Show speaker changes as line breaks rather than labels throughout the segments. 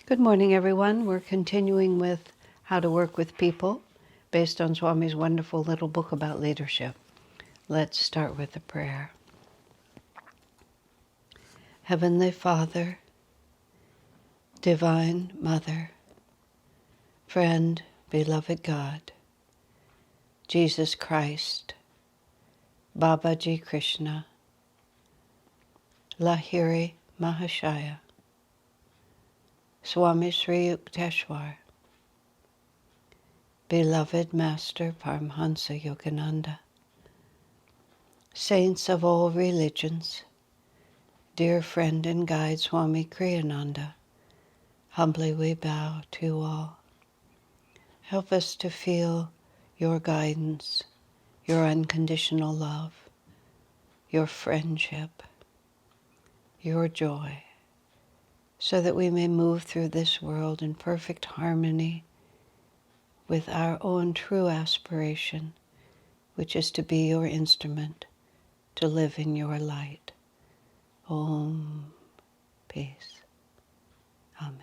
Good morning, everyone. We're continuing with how to work with people based on Swami's wonderful little book about leadership. Let's start with a prayer. Heavenly Father, Divine Mother, Friend, Beloved God, Jesus Christ, Babaji Krishna, Lahiri Mahashaya, Swami Sri Yukteswar, Beloved Master Paramhansa Yogananda, Saints of all religions, dear friend and guide Swami Kriyananda, humbly we bow to you all. Help us to feel your guidance, your unconditional love, your friendship, your joy, so that we may move through this world in perfect harmony with our own true aspiration, which is to be your instrument, to live in your light. Om. Peace. Amen.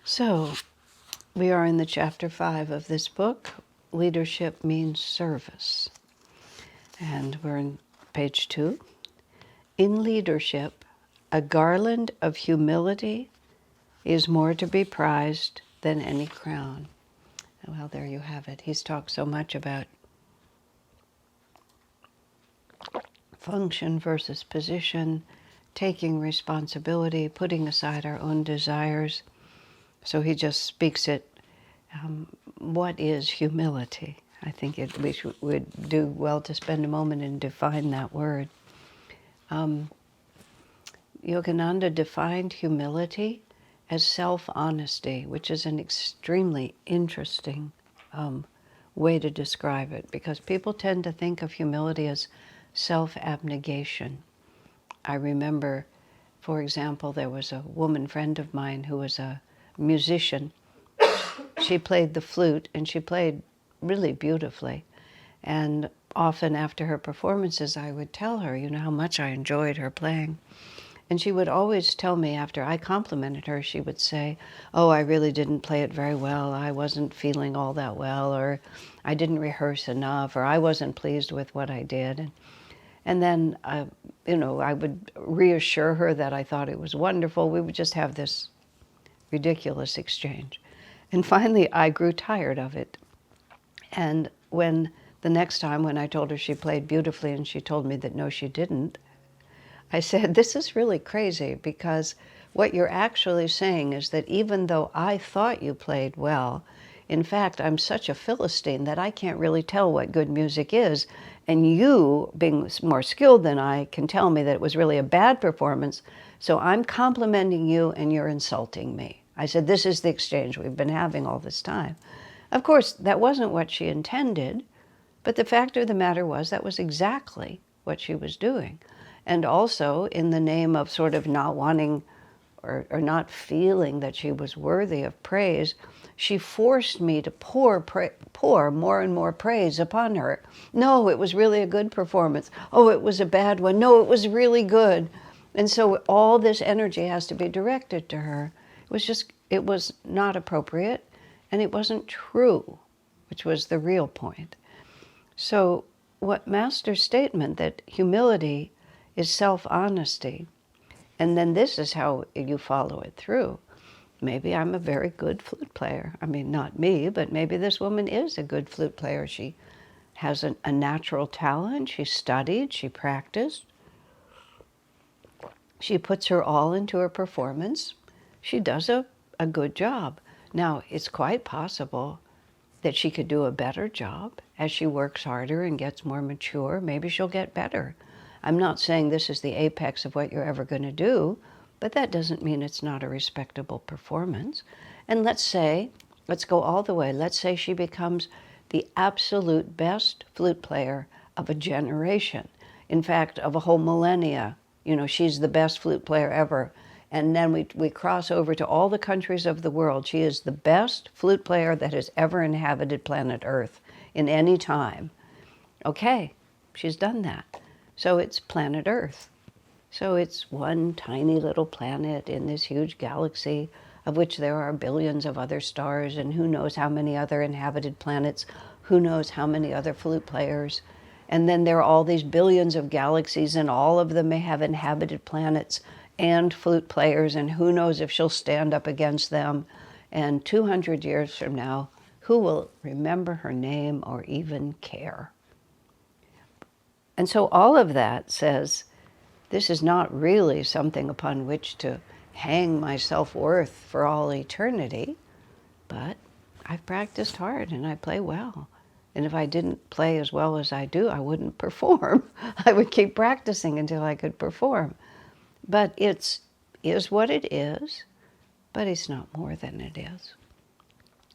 So, we are in the chapter 5 of this book. Leadership means service. And we're in page 2. In leadership, a garland of humility is more to be prized than any crown. Well, there you have it. He's talked so much about function versus position, taking responsibility, putting aside our own desires. So he just speaks it. What is humility? I think we would do well to spend a moment and define that word. Yogananda defined humility as self-honesty, which is an extremely interesting way to describe it, because people tend to think of humility as self-abnegation. I remember, for example, there was a woman friend of mine who was a musician. She played the flute, and she played really beautifully. And often after her performances, I would tell her, how much I enjoyed her playing. And she would always tell me, after I complimented her, she would say, oh, I really didn't play it very well. I wasn't feeling all that well, or I didn't rehearse enough, or I wasn't pleased with what I did. And then, I would reassure her that I thought it was wonderful. We would just have this ridiculous exchange. And finally, I grew tired of it. And when the next time when I told her she played beautifully and she told me that no, she didn't, I said, this is really crazy, because what you're actually saying is that even though I thought you played well, in fact, I'm such a Philistine that I can't really tell what good music is. And you, being more skilled than I, can tell me that it was really a bad performance. So I'm complimenting you and you're insulting me. I said, this is the exchange we've been having all this time. Of course, that wasn't what she intended, but the fact of the matter was that was exactly what she was doing. And also, in the name of sort of not wanting or not feeling that she was worthy of praise, she forced me to pour more and more praise upon her. No, it was really a good performance. Oh, it was a bad one. No, it was really good. And so all this energy has to be directed to her. It was not appropriate, and it wasn't true, which was the real point. So what Master's statement that humility is self-honesty, and then this is how you follow it through. Maybe I'm a very good flute player. I mean, not me, but maybe this woman is a good flute player. She has a natural talent. She studied, she practiced. She puts her all into her performance. She does a good job. Now, it's quite possible that she could do a better job as she works harder and gets more mature. Maybe she'll get better. I'm not saying this is the apex of what you're ever going to do, but that doesn't mean it's not a respectable performance. And let's go all the way. Let's say she becomes the absolute best flute player of a generation. In fact, of a whole millennia. She's the best flute player ever. And then we cross over to all the countries of the world. She is the best flute player that has ever inhabited planet Earth in any time. Okay, she's done that. So it's planet Earth. So it's one tiny little planet in this huge galaxy of which there are billions of other stars, and who knows how many other inhabited planets, who knows how many other flute players. And then there are all these billions of galaxies, and all of them may have inhabited planets and flute players, and who knows if she'll stand up against them. And 200 years from now, who will remember her name or even care? And so all of that says, this is not really something upon which to hang my self-worth for all eternity, but I've practiced hard and I play well. And if I didn't play as well as I do, I wouldn't perform. I would keep practicing until I could perform. But it is what it is, but it's not more than it is.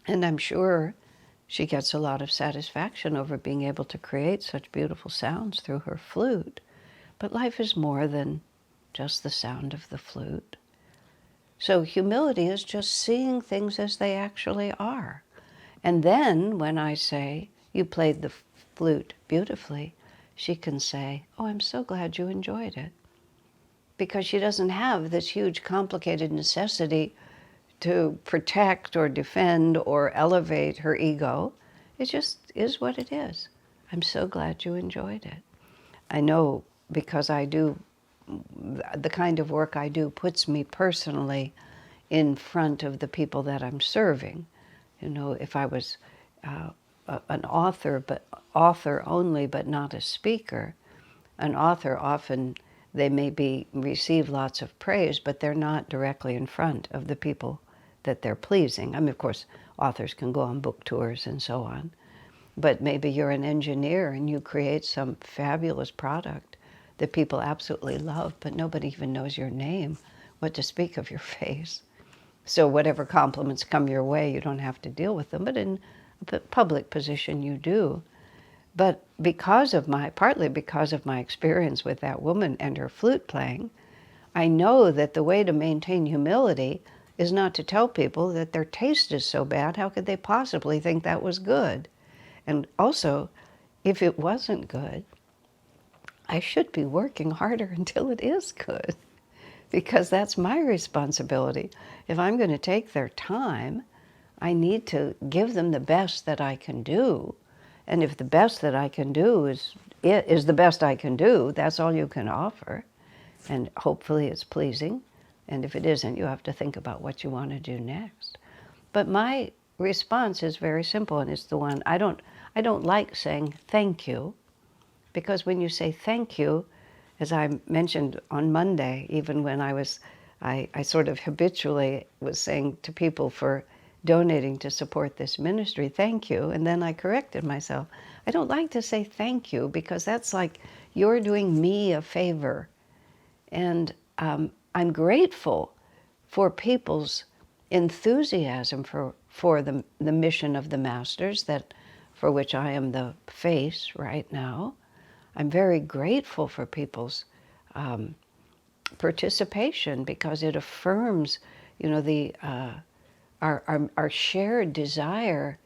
And I'm sure she gets a lot of satisfaction over being able to create such beautiful sounds through her flute. But life is more than just the sound of the flute. So humility is just seeing things as they actually are. And then when I say, you played the flute beautifully, she can say, oh, I'm so glad you enjoyed it. Because she doesn't have this huge complicated necessity to protect or defend or elevate her ego. It just is what it is. I'm so glad you enjoyed it. I know, because I do, the kind of work I do puts me personally in front of the people that I'm serving. You know, if I was an author, but author only, but not a speaker, an author often, they may receive lots of praise, but they're not directly in front of the people that they're pleasing. I mean, of course, authors can go on book tours and so on, but maybe you're an engineer and you create some fabulous product that people absolutely love, but nobody even knows your name, what to speak of your face. So whatever compliments come your way, you don't have to deal with them, but in a public position you do. But partly because of my experience with that woman and her flute playing, I know that the way to maintain humility is not to tell people that their taste is so bad, how could they possibly think that was good? And also, if it wasn't good, I should be working harder until it is good, because that's my responsibility. If I'm going to take their time, I need to give them the best that I can do. And if the best that I can do is the best I can do, that's all you can offer. And hopefully it's pleasing. And if it isn't, you have to think about what you want to do next. But my response is very simple, and it's the one, I don't like saying thank you, because when you say thank you, as I mentioned on Monday, even when I sort of habitually was saying to people for donating to support this ministry, thank you, and then I corrected myself. I don't like to say thank you, because that's like you're doing me a favor. And I'm grateful for people's enthusiasm for the mission of the Masters, for which I am the face right now. I'm very grateful for people's participation, because it affirms, you know, our shared desire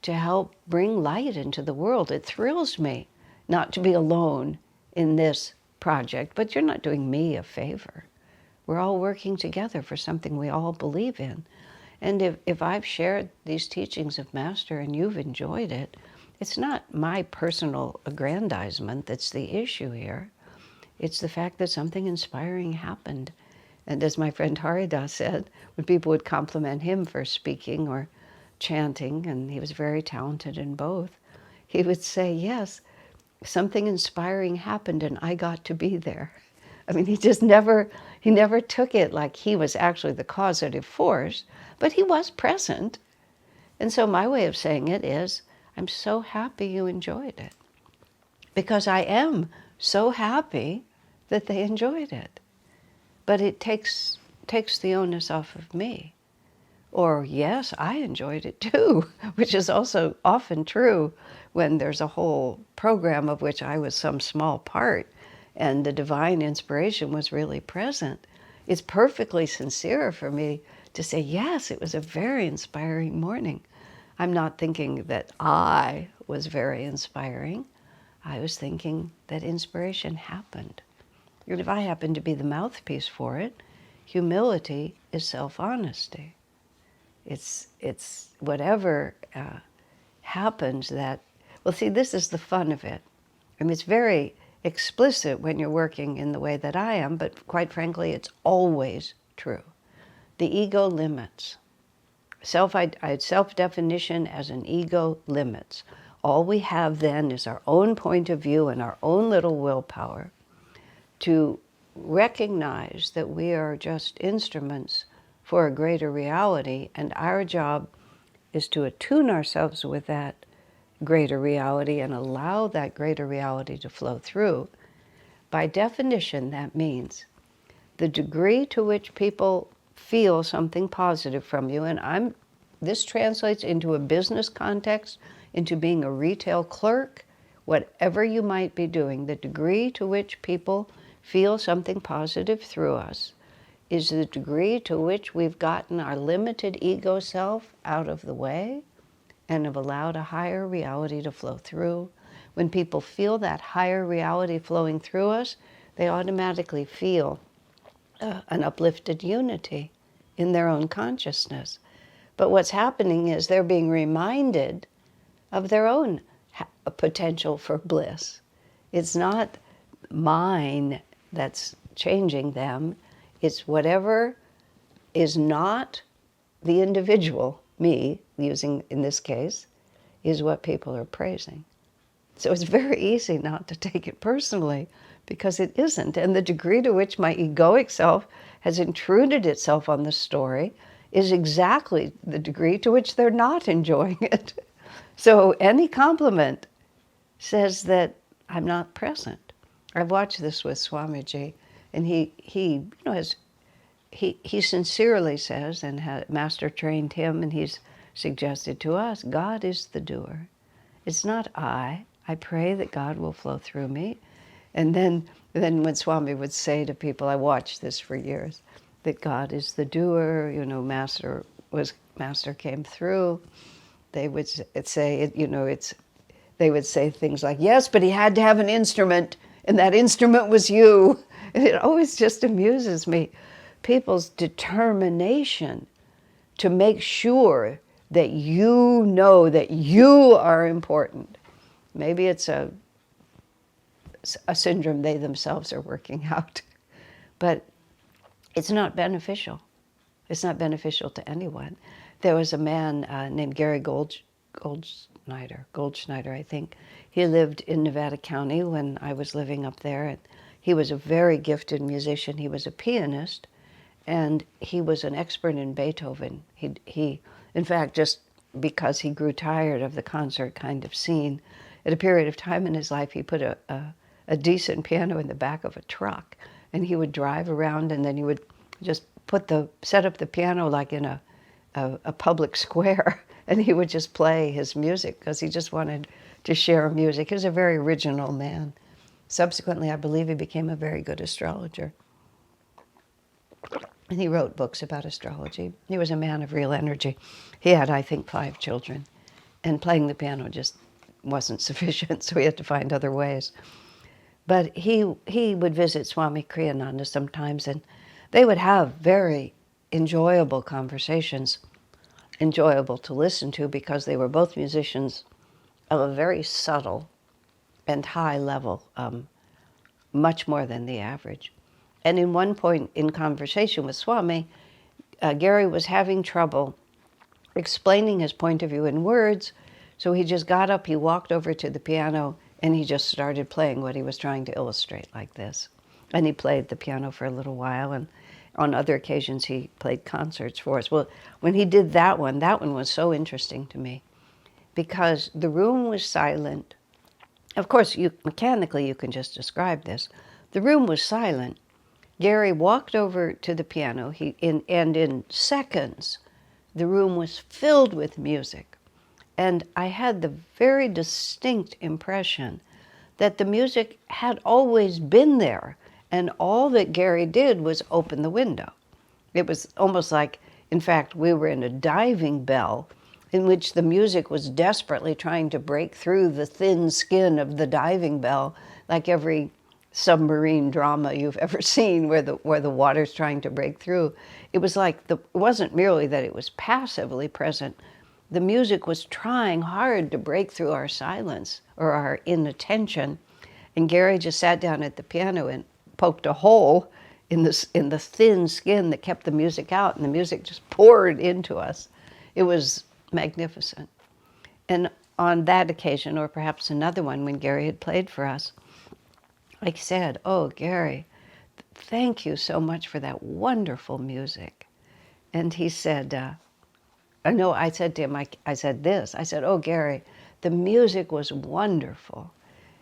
to help bring light into the world. It thrills me not to be alone in this project, but you're not doing me a favor. We're all working together for something we all believe in. And if I've shared these teachings of Master and you've enjoyed it, it's not my personal aggrandizement that's the issue here. It's the fact that something inspiring happened. And as my friend Haridas said, when people would compliment him for speaking or chanting, and he was very talented in both, he would say, yes, something inspiring happened and I got to be there. I mean, he never took it like he was actually the causative force, but he was present. And so my way of saying it is, I'm so happy you enjoyed it, because I am so happy that they enjoyed it. But it takes the onus off of me. Or, yes, I enjoyed it too, which is also often true when there's a whole program of which I was some small part and the divine inspiration was really present. It's perfectly sincere for me to say, yes, it was a very inspiring morning. I'm not thinking that I was very inspiring. I was thinking that inspiration happened. And if I happen to be the mouthpiece for it, humility is self-honesty. It's whatever happens that, well, see, this is the fun of it. I mean, it's very explicit when you're working in the way that I am, but quite frankly, it's always true. The ego limits. Self-definition as an ego limits. All we have then is our own point of view and our own little willpower to recognize that we are just instruments for a greater reality, and our job is to attune ourselves with that greater reality and allow that greater reality to flow through. By definition, that means the degree to which people feel something positive from you, and this translates into a business context, into being a retail clerk, whatever you might be doing, the degree to which people feel something positive through us is the degree to which we've gotten our limited ego self out of the way and have allowed a higher reality to flow through. When people feel that higher reality flowing through us, they automatically feel an uplifted unity in their own consciousness. But what's happening is they're being reminded of their own potential for bliss. It's not mine that's changing them. It's whatever is not the individual, me, using in this case, is what people are praising. So it's very easy not to take it personally because it isn't. And the degree to which my egoic self has intruded itself on the story is exactly the degree to which they're not enjoying it. So any compliment says that I'm not present. I've watched this with Swamiji, and he sincerely says, and Master trained him, and he's suggested to us, God is the doer. It's not I. I pray that God will flow through me. And then when Swami would say to people, I watched this for years, that God is the doer, Master came through, they would say, they would say things like, yes, but he had to have an instrument, and that instrument was you. And it always just amuses me. People's determination to make sure that you know that you are important. Maybe it's a syndrome they themselves are working out. But it's not beneficial. It's not beneficial to anyone. There was a man named Gary Goldschneider, I think. He lived in Nevada County when I was living up there. And he was a very gifted musician. He was a pianist, and he was an expert in Beethoven. He in fact, just because he grew tired of the concert kind of scene, at a period of time in his life, he put a decent piano in the back of a truck, and he would drive around, and then he would just set up the piano like in a public square, and he would just play his music because he just wanted to share music. He was a very original man. Subsequently, I believe he became a very good astrologer. And he wrote books about astrology. He was a man of real energy. He had, I think, 5 children. And playing the piano just wasn't sufficient, so he had to find other ways. But he would visit Swami Kriyananda sometimes, and they would have very enjoyable conversations, enjoyable to listen to because they were both musicians of a very subtle and high level, much more than the average. And in one point in conversation with Swami, Gary was having trouble explaining his point of view in words, so he just got up, he walked over to the piano, and he just started playing what he was trying to illustrate like this. And he played the piano for a little while, and on other occasions he played concerts for us. Well, when he did that one was so interesting to me because the room was silent. Of course, mechanically you can just describe this. The room was silent. Gary walked over to the piano, and in seconds, the room was filled with music. And I had the very distinct impression that the music had always been there, and all that Gary did was open the window. It was almost like, in fact, we were in a diving bell in which the music was desperately trying to break through the thin skin of the diving bell, like every submarine drama you've ever seen where the water's trying to break through. It was like it wasn't merely that it was passively present. The music was trying hard to break through our silence or our inattention. And Gary just sat down at the piano and poked a hole in the thin skin that kept the music out, and the music just poured into us. It was magnificent. And on that occasion, or perhaps another one when Gary had played for us, I said, "Oh, Gary, thank you so much for that wonderful music." And he said, no, I said to him, I said this. I said, "Oh, Gary, the music was wonderful."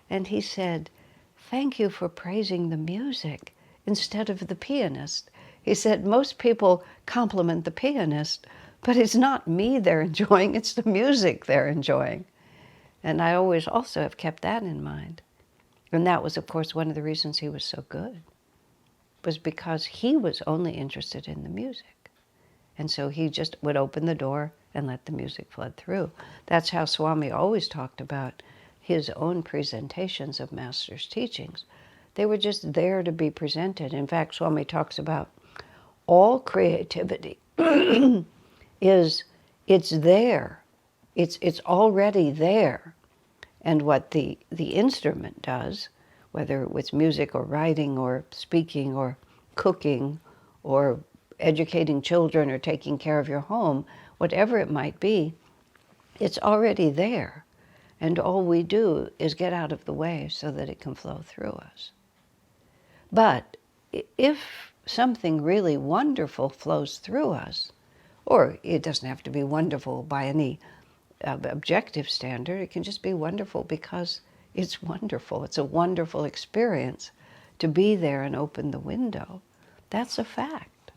And he said, "Thank you for praising the music instead of the pianist." He said, "Most people compliment the pianist, but it's not me they're enjoying, it's the music they're enjoying." And I always also have kept that in mind. And that was, of course, one of the reasons he was so good, was because he was only interested in the music. And so he just would open the door and let the music flood through. That's how Swami always talked about his own presentations of Master's teachings. They were just there to be presented. In fact, Swami talks about all creativity it's there. It's already there. And what the instrument does, whether it's music or writing or speaking or cooking or educating children or taking care of your home, whatever it might be, it's already there. And all we do is get out of the way so that it can flow through us. But if something really wonderful flows through us, or it doesn't have to be wonderful by any objective standard, it can just be wonderful because it's wonderful. It's a wonderful experience to be there and open the window. That's a fact.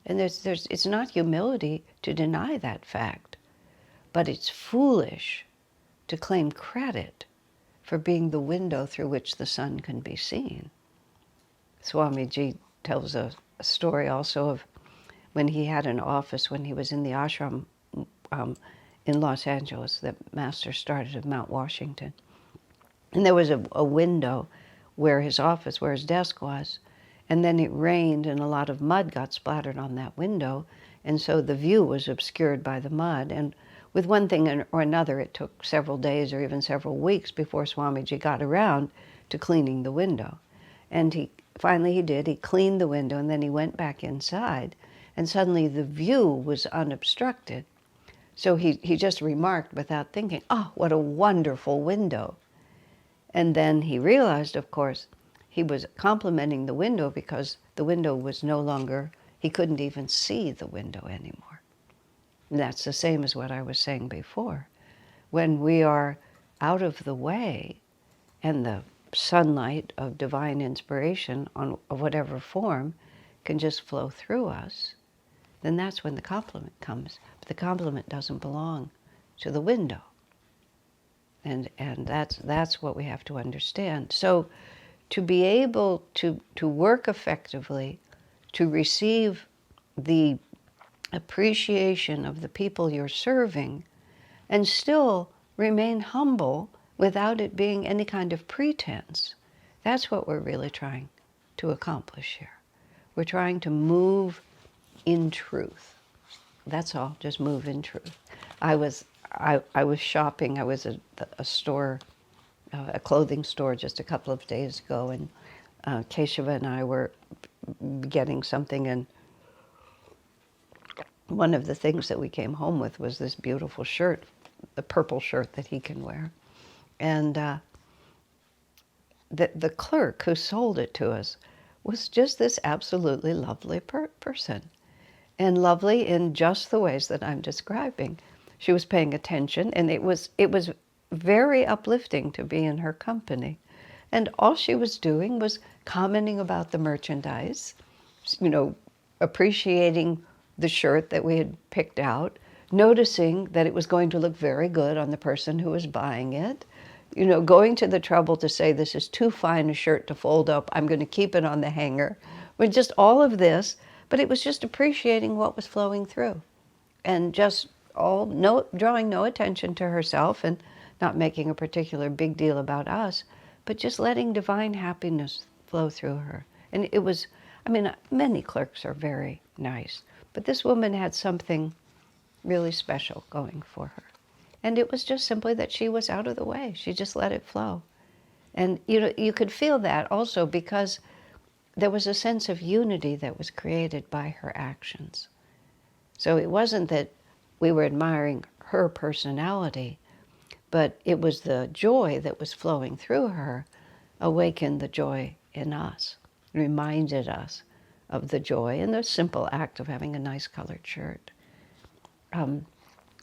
And it's not humility to deny that fact, but it's foolish to claim credit for being the window through which the sun can be seen. Swamiji tells a story also of when he had an office when he was in the ashram in Los Angeles that Master started at Mount Washington. And there was a window where his office, where his desk was, and then it rained and a lot of mud got splattered on that window, and so the view was obscured by the mud. And with one thing or another, it took several days or even several weeks before Swamiji got around to cleaning the window. And finally he did. He cleaned the window, and then he went back inside, and suddenly the view was unobstructed. So he just remarked without thinking, "Oh, what a wonderful window." And then he realized, of course, he was complimenting the window because the window was no longer, he couldn't even see the window anymore. And that's the same as what I was saying before. When we are out of the way and the sunlight of divine inspiration of whatever form can just flow through us, then that's when the compliment comes. But the compliment doesn't belong to the window. And that's what we have to understand. So to be able to work effectively, to receive the appreciation of the people you're serving, and still remain humble without it being any kind of pretense, that's what we're really trying to accomplish here. We're trying to move in truth. That's all, just move in truth. I was shopping, I was at a store, a clothing store just a couple of days ago, and Keshava and I were getting something, and one of the things that we came home with was this beautiful shirt, the purple shirt that he can wear. And the clerk who sold it to us was just this absolutely lovely person. And lovely in just the ways that I'm describing. She was paying attention, and it was very uplifting to be in her company. And all she was doing was commenting about the merchandise, appreciating the shirt that we had picked out, noticing that it was going to look very good on the person who was buying it, going to the trouble to say, "This is too fine a shirt to fold up, I'm going to keep it on the hanger." With just all of this, but it was just appreciating what was flowing through, and just drawing no attention to herself and not making a particular big deal about us, but just letting divine happiness flow through her. And it was, I mean, many clerks are very nice, but this woman had something really special going for her. And it was just simply that she was out of the way. She just let it flow. And you could feel that also because there was a sense of unity that was created by her actions. So it wasn't that we were admiring her personality, but it was the joy that was flowing through her awakened the joy in us, reminded us of the joy in the simple act of having a nice colored shirt.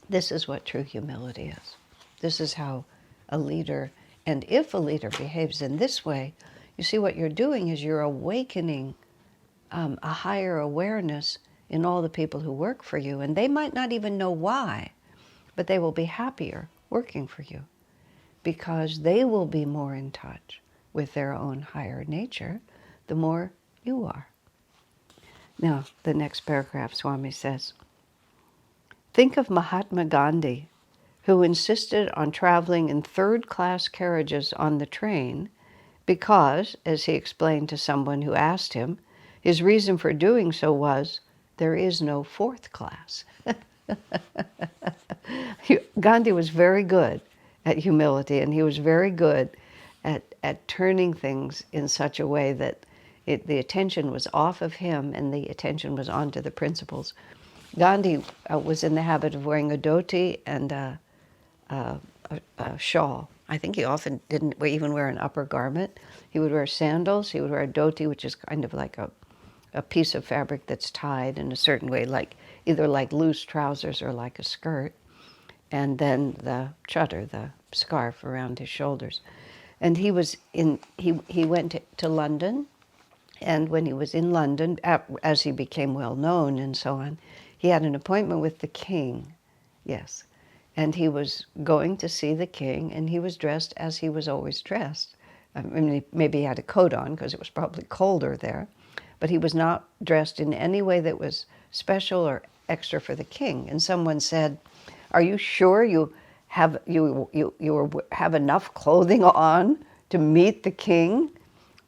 This is what true humility is. This is how a leader, and if a leader behaves in this way, you see what you're doing is you're awakening a higher awareness in all the people who work for you, and they might not even know why, but they will be happier working for you because they will be more in touch with their own higher nature the more you are. Now, the next paragraph, Swami says, think of Mahatma Gandhi, who insisted on traveling in third-class carriages on the train because, as he explained to someone who asked him, his reason for doing so was, there is no fourth class. Gandhi was very good at humility, and he was very good at turning things in such a way that the attention was off of him and the attention was onto the principles. Gandhi was in the habit of wearing a dhoti and a shawl. I think he often didn't even wear an upper garment. He would wear sandals. He would wear a dhoti, which is kind of like a piece of fabric that's tied in a certain way, like either like loose trousers or like a skirt. And then the chadar, the scarf around his shoulders. And he went to London, and when he was in London, as he became well known and so on, he had an appointment with the king, yes. And he was going to see the king, and he was dressed as he was always dressed. I mean, maybe he had a coat on because it was probably colder there, but he was not dressed in any way that was special or extra for the king. And someone said, "Are you sure you have enough clothing on to meet the king?"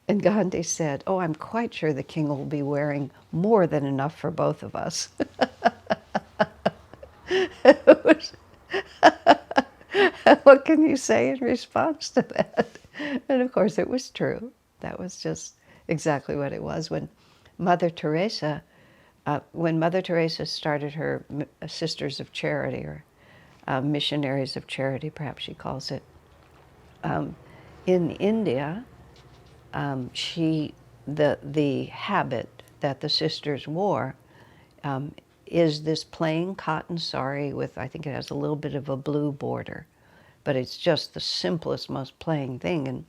And Gandhi said, "Oh, I'm quite sure the king will be wearing more than enough for both of us." What can you say in response to that? And of course it was true. That was just exactly what it was. When Mother Teresa started her Sisters of Charity, or Missionaries of Charity, perhaps she calls it, in India, the habit that the sisters wore is this plain cotton sari with, I think it has a little bit of a blue border, but it's just the simplest, most plain thing. And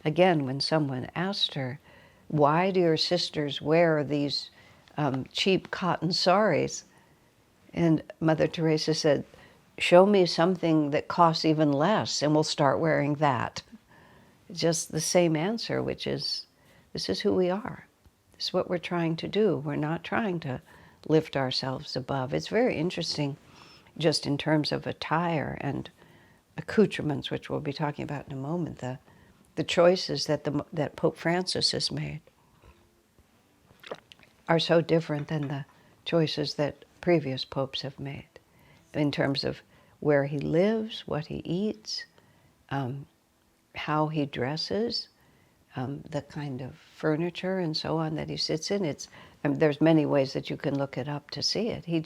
again, when someone asked her, why do your sisters wear these cheap cotton saris? And Mother Teresa said, show me something that costs even less and we'll start wearing that. Just the same answer, which is, this is who we are. This is what we're trying to do. We're not trying to lift ourselves above. It's very interesting, just in terms of attire and accoutrements, which we'll be talking about in a moment, the choices that Pope Francis has made are so different than the choices that previous popes have made in terms of where he lives, what he eats, how he dresses, the kind of furniture and so on that he sits in. There's many ways that you can look it up to see it. He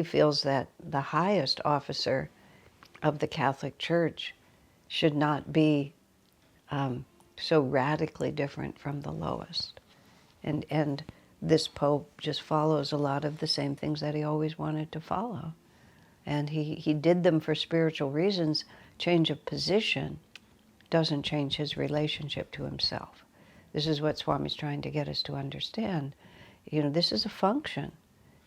feels that the highest officer of the Catholic Church should not be so radically different from the lowest. And this Pope just follows a lot of the same things that he always wanted to follow. And he did them for spiritual reasons. Change of position doesn't change his relationship to himself. This is what Swami's trying to get us to understand. This is a function.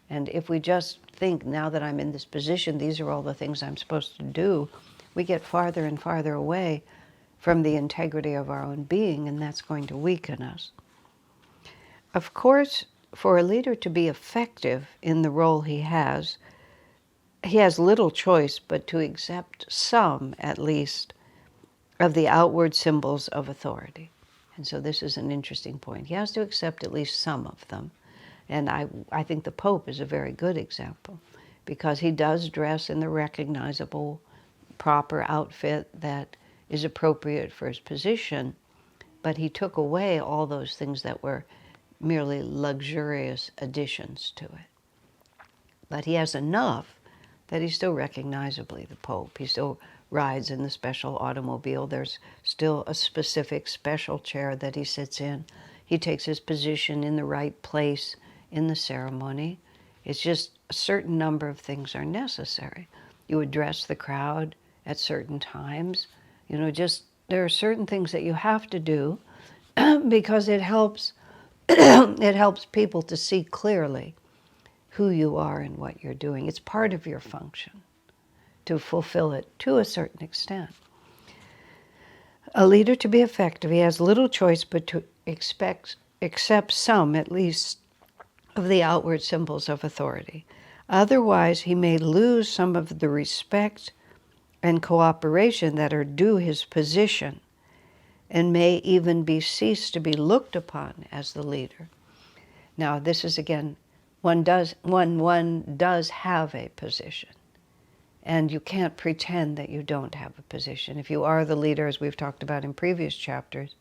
And if we just think, now that I'm in this position, these are all the things I'm supposed to do, we get farther and farther away from the integrity of our own being, and that's going to weaken us. Of course, for a leader to be effective in the role he has little choice but to accept some, at least, of the outward symbols of authority. And so this is an interesting point. He has to accept at least some of them. And I think the Pope is a very good example, because he does dress in the recognizable, proper outfit that is appropriate for his position, but he took away all those things that were merely luxurious additions to it. But he has enough that he's still recognizably the Pope. He still rides in the special automobile. There's still a specific special chair that he sits in. He takes his position in the right place in the ceremony. It's just a certain number of things are necessary. You address the crowd at certain times. Just there are certain things that you have to do because it helps it helps people to see clearly who you are and what you're doing. It's part of your function to fulfill it to a certain extent. A leader, to be effective, he has little choice but to accept some, at least, of the outward symbols of authority. Otherwise, he may lose some of the respect and cooperation that are due his position, and may even cease to be looked upon as the leader. Now, this is again, one does have a position, and you can't pretend that you don't have a position. If you are the leader, as we've talked about in previous chapters,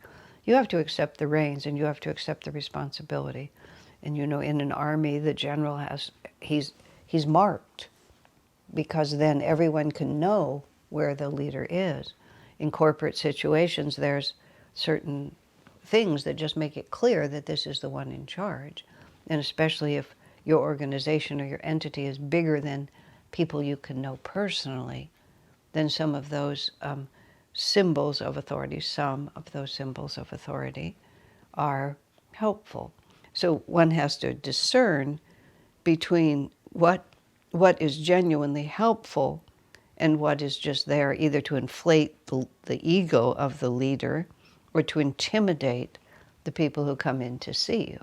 you have to accept the reins and you have to accept the responsibility. And in an army, the general he's marked, because then everyone can know where the leader is. In corporate situations, there's certain things that just make it clear that this is the one in charge. And especially if your organization or your entity is bigger than people you can know personally, then some of those symbols of authority are helpful. So one has to discern between what is genuinely helpful and what is just there either to inflate the ego of the leader or to intimidate the people who come in to see you.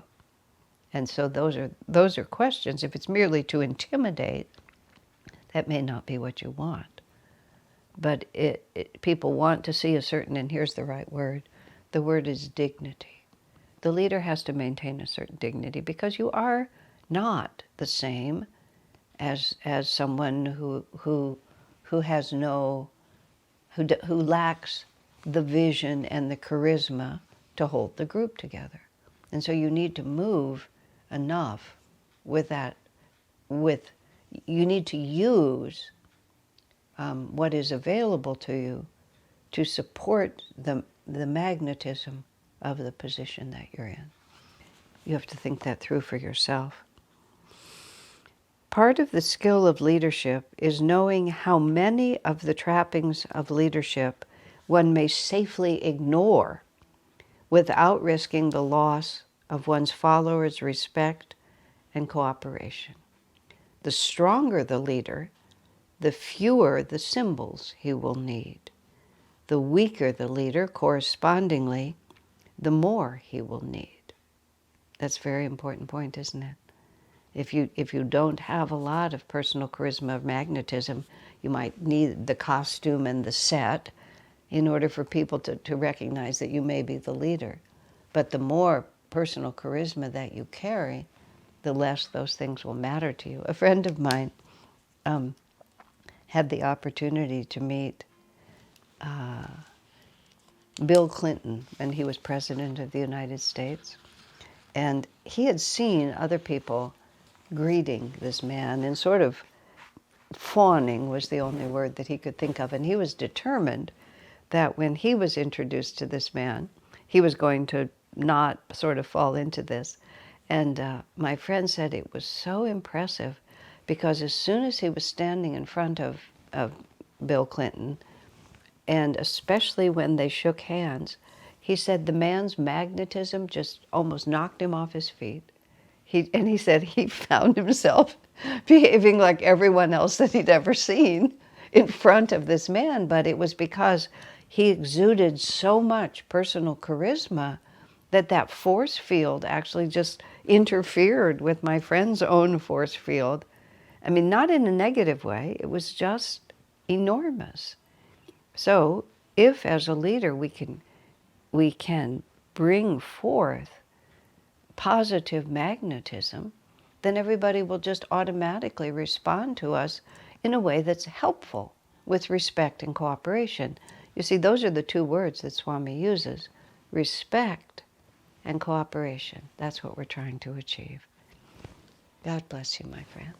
And so those are questions. If it's merely to intimidate, that may not be what you want. But people want to see a certain, and here's the right word, the word is dignity. The leader has to maintain a certain dignity, because you are not the same as someone who has who lacks the vision and the charisma to hold the group together. And so you need to move enough with that. You need to use what is available to you to support the magnetism of the position that you're in. You have to think that through for yourself. Part of the skill of leadership is knowing how many of the trappings of leadership one may safely ignore without risking the loss of one's followers' respect and cooperation. The stronger the leader, the fewer the symbols he will need. The weaker the leader, correspondingly, the more he will need. That's a very important point, isn't it? If you don't have a lot of personal charisma of magnetism, you might need the costume and the set in order for people to recognize that you may be the leader. But the more personal charisma that you carry, the less those things will matter to you. A friend of mine had the opportunity to meet Bill Clinton when he was president of the United States. And he had seen other people greeting this man, and sort of fawning was the only word that he could think of. And he was determined that when he was introduced to this man, he was going to not sort of fall into this. And my friend said it was so impressive, because as soon as he was standing in front of Bill Clinton, and especially when they shook hands, he said the man's magnetism just almost knocked him off his feet. He said he found himself behaving like everyone else that he'd ever seen in front of this man, but it was because he exuded so much personal charisma that force field actually just interfered with my friend's own force field. I mean, not in a negative way, it was just enormous. So if as a leader we can bring forth positive magnetism, then everybody will just automatically respond to us in a way that's helpful with respect and cooperation. You see, those are the two words that Swami uses, respect and cooperation. That's what we're trying to achieve. God bless you, my friend.